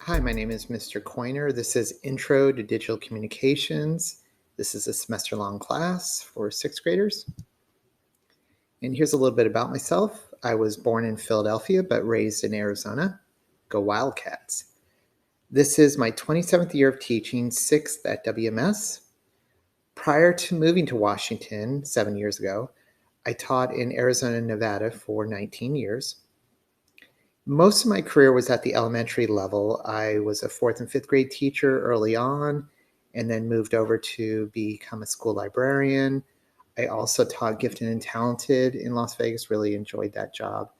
Hi, my name is Mr. Coyner. This is Intro to Digital Communications. This is a semester-long class for sixth graders. And here's a little bit about myself. I was born in Philadelphia, but raised in Arizona. Go Wildcats. This is my 27th year of teaching, sixth at WMS. Prior to moving to Washington 7 years ago, I taught in Arizona and Nevada for 19 years. Most of my career was at the elementary level. I was a fourth and fifth grade teacher early on, and then moved over to become a school librarian. I also taught gifted and talented in Las Vegas, really enjoyed that job,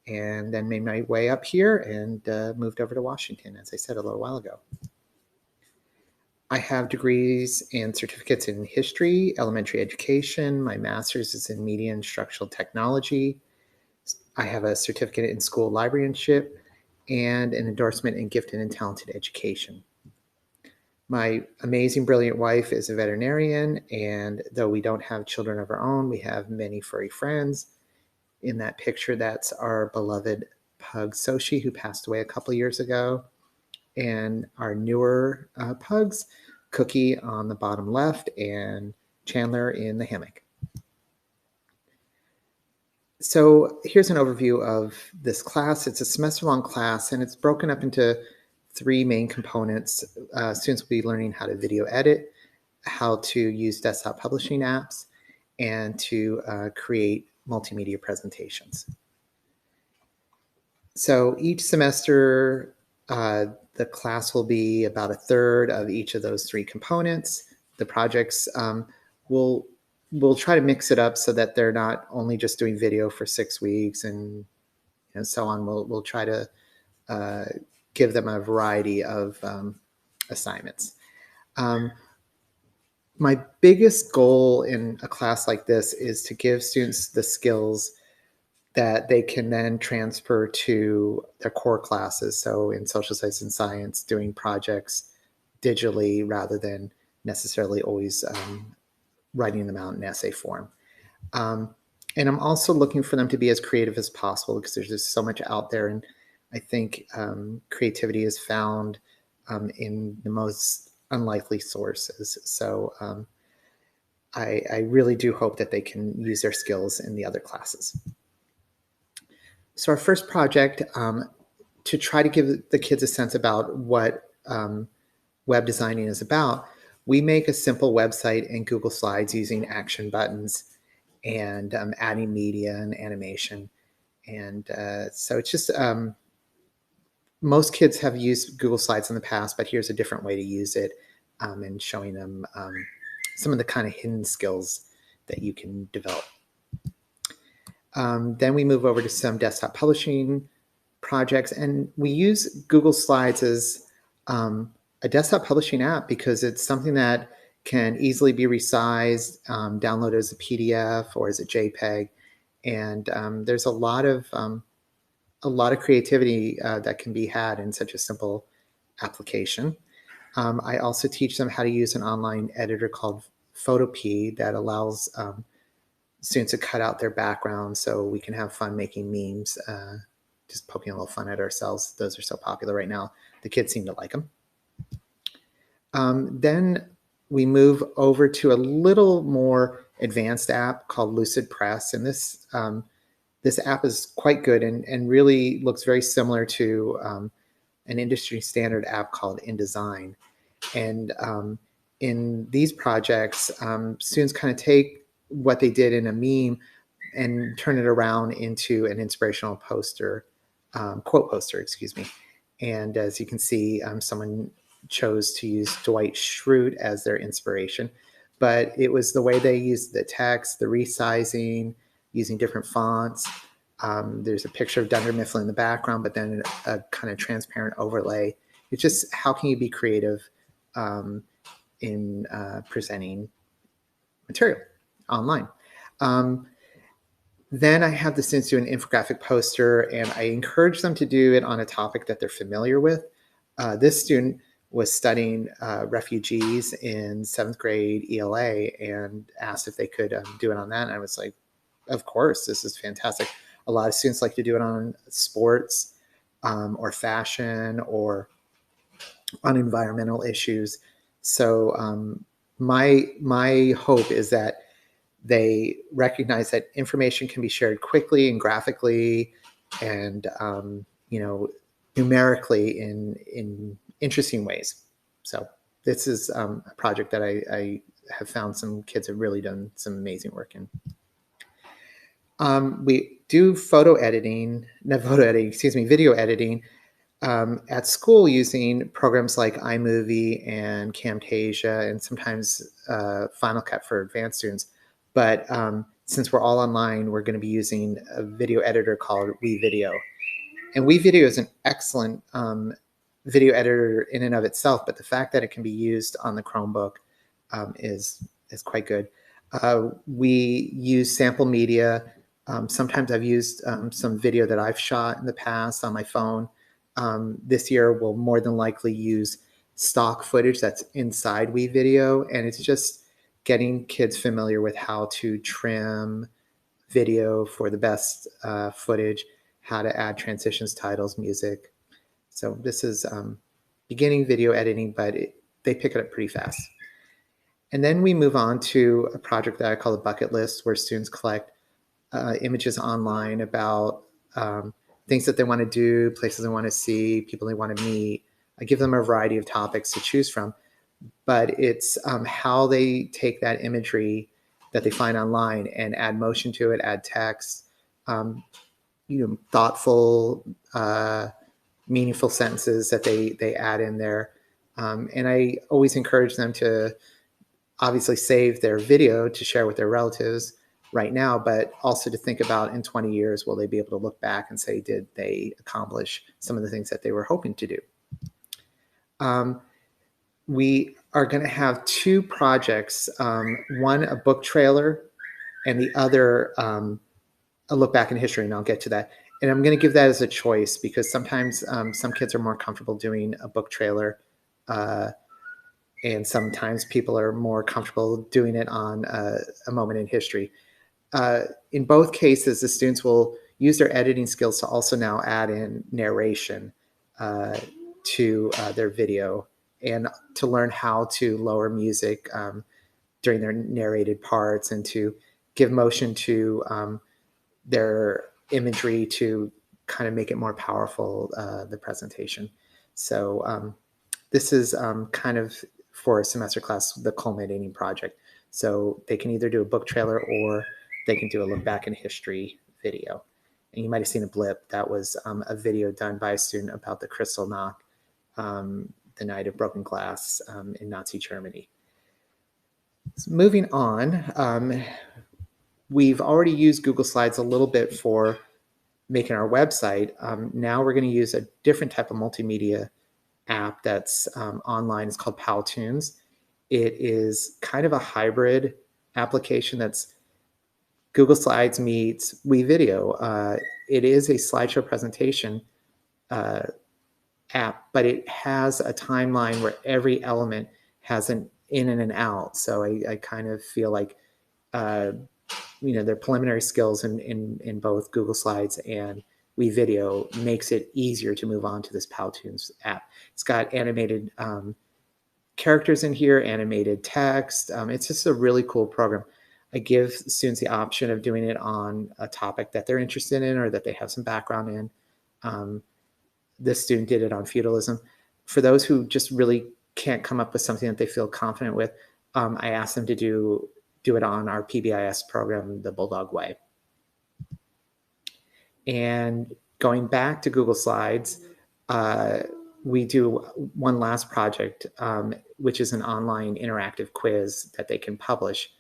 and then made my way up here and moved over to Washington, as I said a little while ago. I have degrees and certificates in history, elementary education. My master's is in media and instructional technology. I have a certificate in school librarianship and an endorsement in gifted and talented education. My amazing, brilliant wife is a veterinarian, and though we don't have children of our own, we have many furry friends. In that picture, that's our beloved pug, Soshi, who passed away a couple years ago, and our newer pugs, Cookie on the bottom left and Chandler in the hammock. So here's an overview of this class. It's a semester-long class, and it's broken up into three main components. Students will be learning how to video edit, how to use desktop publishing apps, and to create multimedia presentations. So each semester, the class will be about a third of each of those three components. The projects we'll try to mix it up so that they're not only just doing video for 6 weeks and so on. We'll try to give them a variety of assignments. My biggest goal in a class like this is to give students the skills that they can then transfer to their core classes. So in social science and science, doing projects digitally rather than necessarily always writing them out in essay form. And I'm also looking for them to be as creative as possible because there's just so much out there. And I think creativity is found in the most unlikely sources. So I really do hope that they can use their skills in the other classes. So our first project, to try to give the kids a sense about what web designing is about, we make a simple website in Google Slides using action buttons and adding media and animation. And so it's just, most kids have used Google Slides in the past, but here's a different way to use it and showing them some of the kind of hidden skills that you can develop. Then we move over to some desktop publishing projects, and we use Google Slides as a desktop publishing app because it's something that can easily be resized, downloaded as a PDF or as a JPEG, and there's a lot of creativity that can be had in such a simple application. I also teach them how to use an online editor called Photopea that allows students to cut out their background so we can have fun making memes, just poking a little fun at ourselves. Those are so popular right now. The kids seem to like them. Then we move over to a little more advanced app called Lucid Press. And this app is quite good and really looks very similar to an industry standard app called InDesign. And in these projects, students kind of take what they did in a meme and turn it around into an inspirational poster, quote poster, excuse me. And as you can see, someone chose to use Dwight Schrute as their inspiration, but it was the way they used the text, the resizing, using different fonts. There's a picture of Dunder Mifflin in the background, but then a kind of transparent overlay. It's just how can you be creative in presenting material online. Then I have the students do an infographic poster, and I encourage them to do it on a topic that they're familiar with. This student was studying refugees in 7th grade ELA and asked if they could do it on that. And I was like, of course, this is fantastic. A lot of students like to do it on sports or fashion or on environmental issues. So my hope is that they recognize that information can be shared quickly and graphically and numerically in interesting ways. So this is a project that I have found some kids have really done some amazing work in. We do video editing at school using programs like iMovie and Camtasia and sometimes Final Cut for advanced students. But since we're all online, we're going to be using a video editor called WeVideo. And WeVideo is an excellent video editor in and of itself, but the fact that it can be used on the Chromebook is quite good. We use sample media. Sometimes I've used some video that I've shot in the past on my phone. This year we'll more than likely use stock footage that's inside WeVideo, and it's just getting kids familiar with how to trim video for the best footage, how to add transitions, titles, music. So this is beginning video editing, but they pick it up pretty fast. And then we move on to a project that I call a bucket list, where students collect images online about things that they want to do, places they want to see, people they want to meet. I give them a variety of topics to choose from, but it's how they take that imagery that they find online and add motion to it, add text, thoughtful, meaningful sentences that they add in there. And I always encourage them to obviously save their video to share with their relatives right now, but also to think about in 20 years, will they be able to look back and say, did they accomplish some of the things that they were hoping to do? We are going to have two projects, one a book trailer and the other a look back in history, and I'll get to that. And I'm going to give that as a choice because sometimes some kids are more comfortable doing a book trailer and sometimes people are more comfortable doing it on a moment in history. In both cases, the students will use their editing skills to also now add in narration to their video and to learn how to lower music during their narrated parts and to give motion to their imagery to kind of make it more powerful, the presentation. So this is kind of for a semester class, the culminating project. So they can either do a book trailer or they can do a look back in history video. And you might have seen a blip. That was a video done by a student about the Kristallnacht, the night of broken glass in Nazi Germany. So moving on, we've already used Google Slides a little bit for making our website. Now we're going to use a different type of multimedia app that's online. It's called Powtoons. It is kind of a hybrid application that's Google Slides meets WeVideo. It is a slideshow presentation app, but it has a timeline where every element has an in and an out. So I kind of feel like their preliminary skills in both Google Slides and WeVideo makes it easier to move on to this Powtoons app. It's got animated characters in here, animated text. It's just a really cool program. I give students the option of doing it on a topic that they're interested in or that they have some background in. This student did it on feudalism. For those who just really can't come up with something that they feel confident with, I asked them to do it on our PBIS program, the Bulldog Way. And going back to Google Slides, we do one last project, which is an online interactive quiz that they can publish.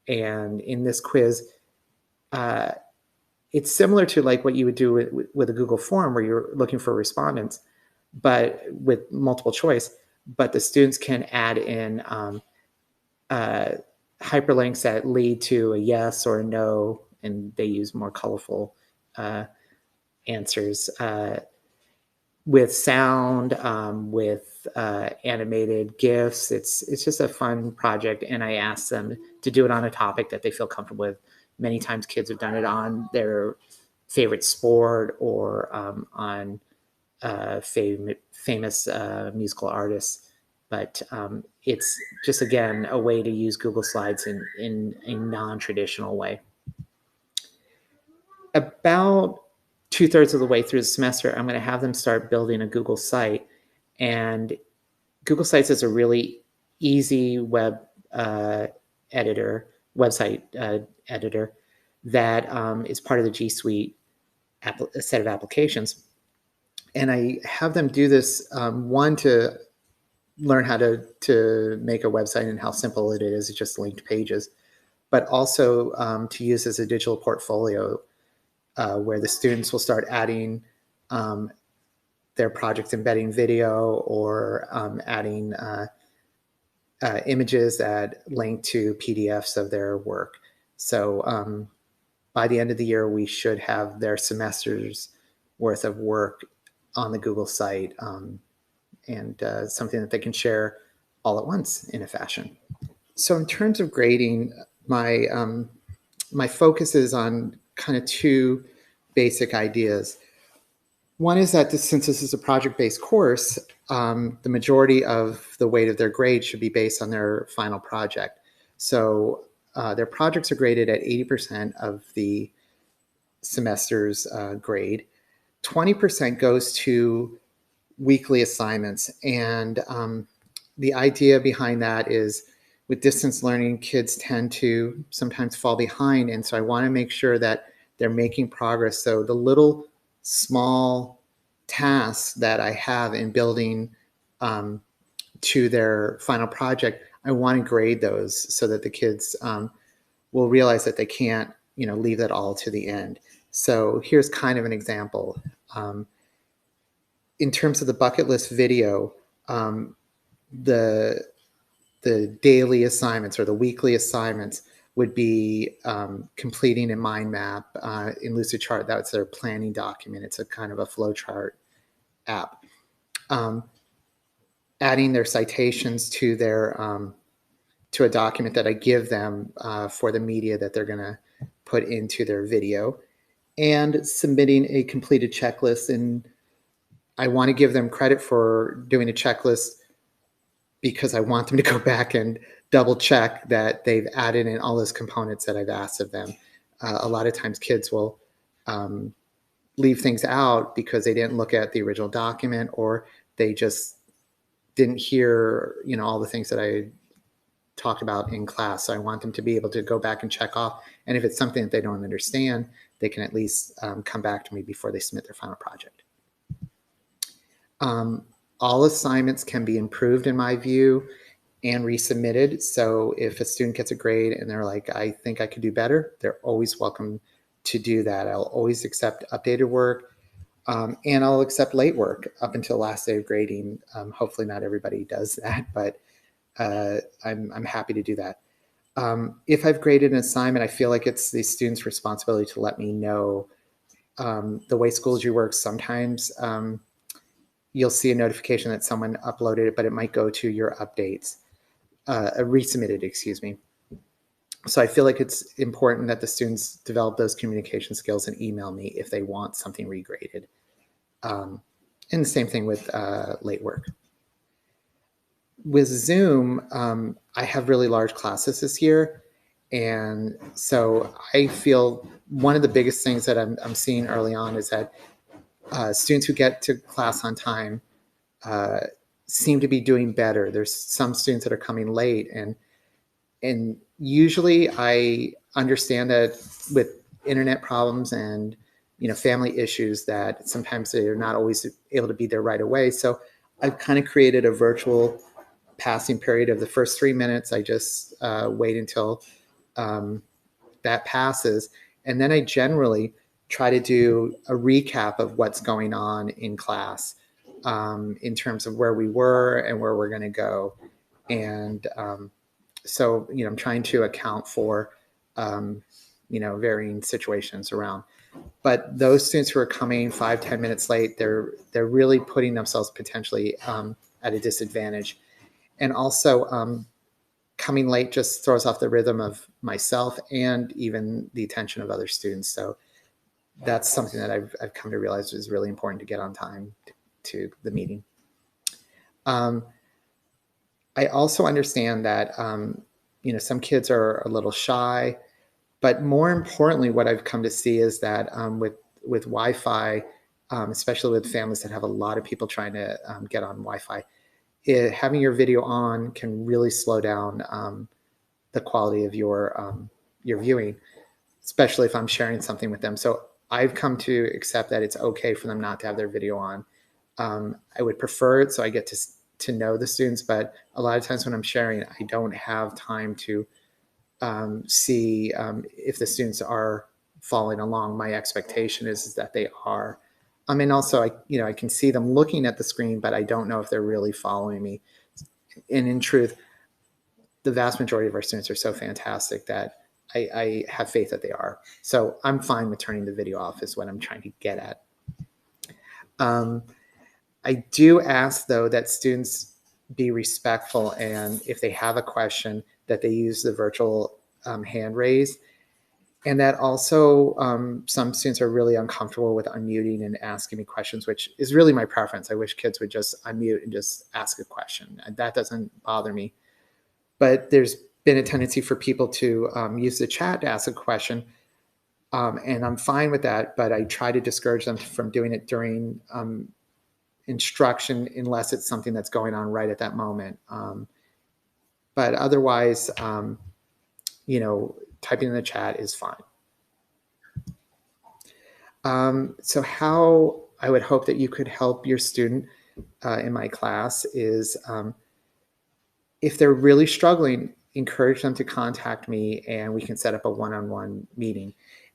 And in this quiz, it's similar to like what you would do with a Google form where you're looking for respondents, but with multiple choice. But the students can add in hyperlinks that lead to a yes or a no, and they use more colorful answers with sound, with animated GIFs. It's just a fun project, and I asked them to do it on a topic that they feel comfortable with. Many times kids have done it on their favorite sport or on famous musical artists. But it's just, again, a way to use Google Slides in a non-traditional way. About 2/3 of the way through the semester, I'm going to have them start building a Google site. And Google Sites is a really easy website editor that is part of the G Suite set of applications. And I have them do this, one, to learn how to make a website and how simple it is. It's just linked pages, but also to use as a digital portfolio where the students will start adding their projects, embedding video or adding images that link to PDFs of their work. So by the end of the year, we should have their semester's worth of work on the Google site, and something that they can share all at once in a fashion. So in terms of grading, my focus is on kind of two basic ideas. One is that since this is a project-based course, the majority of the weight of their grade should be based on their final project. So their projects are graded at 80% of the semester's grade. 20% goes to weekly assignments. And the idea behind that is, with distance learning, kids tend to sometimes fall behind. And so I want to make sure that they're making progress. So the little small tasks that I have in building to their final project, I want to grade those so that the kids will realize that they can't, leave that all to the end. So here's kind of an example. In terms of the bucket list video, the daily assignments or the weekly assignments would be completing a mind map in Lucidchart. That's their planning document. It's a kind of a flowchart app. Adding their citations to their to a document that I give them for the media that they're going to put into their video, and submitting a completed checklist. And I want to give them credit for doing a checklist because I want them to go back and double check that they've added in all those components that I've asked of them. A lot of times kids will leave things out because they didn't look at the original document, or they just didn't hear, all the things that I talked about in class. So I want them to be able to go back and check off. And if it's something that they don't understand, they can at least come back to me before they submit their final project. All assignments can be improved, in my view, and resubmitted. So if a student gets a grade and they're like, I think I could do better, they're always welcome to do that. I'll always accept updated work, and I'll accept late work up until last day of grading. Hopefully not everybody does that, but I'm happy to do that. If I've graded an assignment, I feel like it's the student's responsibility to let me know. The way Schoology works, sometimes you'll see a notification that someone uploaded it, but it might go to your updates, resubmitted, excuse me. So I feel like it's important that the students develop those communication skills and email me if they want something regraded. And the same thing with late work. With Zoom, I have really large classes this year. And so I feel one of the biggest things that I'm seeing early on is that students who get to class on time seem to be doing better. There's some students that are coming late, and usually I understand that with internet problems and family issues that sometimes they're not always able to be there right away. So I've kind of created a virtual passing period of the first 3 minutes. I just wait until that passes, and then I generally try to do a recap of what's going on in class in terms of where we were and where we're going to go. And so, I'm trying to account for, varying situations around. But those students who are coming 5-10 minutes late, they're really putting themselves potentially at a disadvantage. And also, coming late just throws off the rhythm of myself and even the attention of other students. So that's something that I've come to realize is really important, to get on time. to the meeting. I also understand that some kids are a little shy, but more importantly, what I've come to see is that with Wi-Fi, especially with families that have a lot of people trying to get on Wi-Fi, having your video on can really slow down the quality of your viewing, especially if I'm sharing something with them. So I've come to accept that it's okay for them not to have their video on. I would prefer it so I get to know the students, but a lot of times when I'm sharing, I don't have time to see if the students are following along. My expectation is that they are. And also, I can see them looking at the screen, but I don't know if they're really following me. And in truth, the vast majority of our students are so fantastic that I have faith that they are. So I'm fine with turning the video off is what I'm trying to get at. I do ask, though, that students be respectful, and if they have a question, that they use the virtual hand raise. And that also some students are really uncomfortable with unmuting and asking me questions, which is really my preference. I wish kids would just unmute and just ask a question. That doesn't bother me. But there's been a tendency for people to use the chat to ask a question, and I'm fine with that, but I try to discourage them from doing it during instruction unless it's something that's going on right at that moment. But otherwise, typing in the chat is fine. So how I would hope that you could help your student in my class is if they're really struggling, encourage them to contact me and we can set up a one-on-one meeting.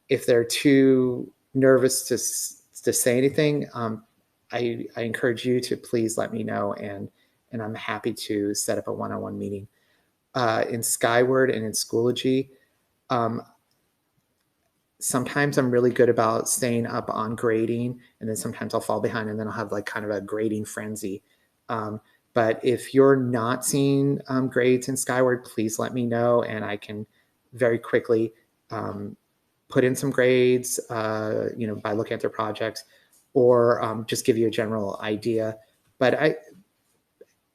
If they're too nervous to say anything, I encourage you to please let me know, and I'm happy to set up a one-on-one meeting. In Skyward and in Schoology, sometimes I'm really good about staying up on grading, and then sometimes I'll fall behind, and then I'll have like kind of a grading frenzy. But if you're not seeing grades in Skyward, please let me know, and I can very quickly put in some grades, by looking at their projects, or just give you a general idea. But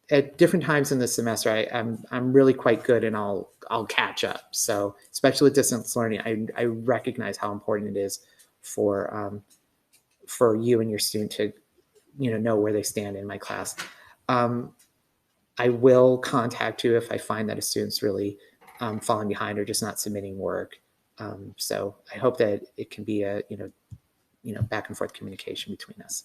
at different times in the semester, I'm really quite good, and I'll catch up. So especially with distance learning, I recognize how important it is for you and your student to know where they stand in my class. I will contact you if I find that a student's really falling behind or just not submitting work. So I hope that it can be a back and forth communication between us.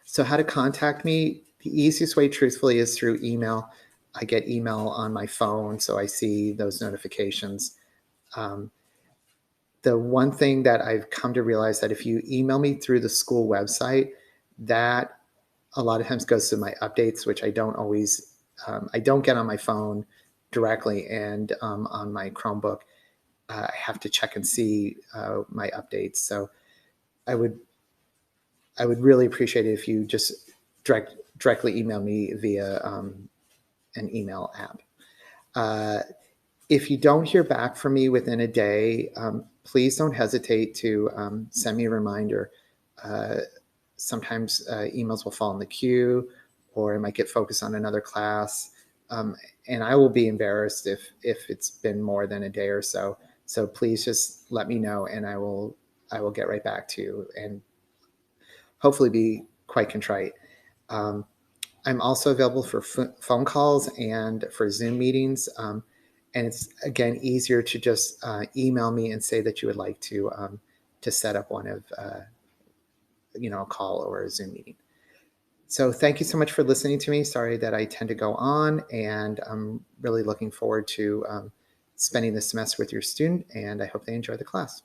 So how to contact me? The easiest way, truthfully, is through email. I get email on my phone, so I see those notifications. The one thing that I've come to realize that if you email me through the school website, that a lot of times goes to my updates, which I don't always, I don't get on my phone directly, and on my Chromebook, I have to check and see my updates. So I would really appreciate it if you just directly email me via an email app. If you don't hear back from me within a day, please don't hesitate to send me a reminder. Sometimes emails will fall in the queue, or I might get focused on another class. And I will be embarrassed if it's been more than a day or so. So please just let me know, and I will get right back to you, and hopefully be quite contrite. I'm also available for phone calls and for Zoom meetings. And it's, again, easier to just email me and say that you would like to set up one of, a call or a Zoom meeting. So thank you so much for listening to me. Sorry that I tend to go on, and I'm really looking forward to spending this semester with your student, and I hope they enjoy the class.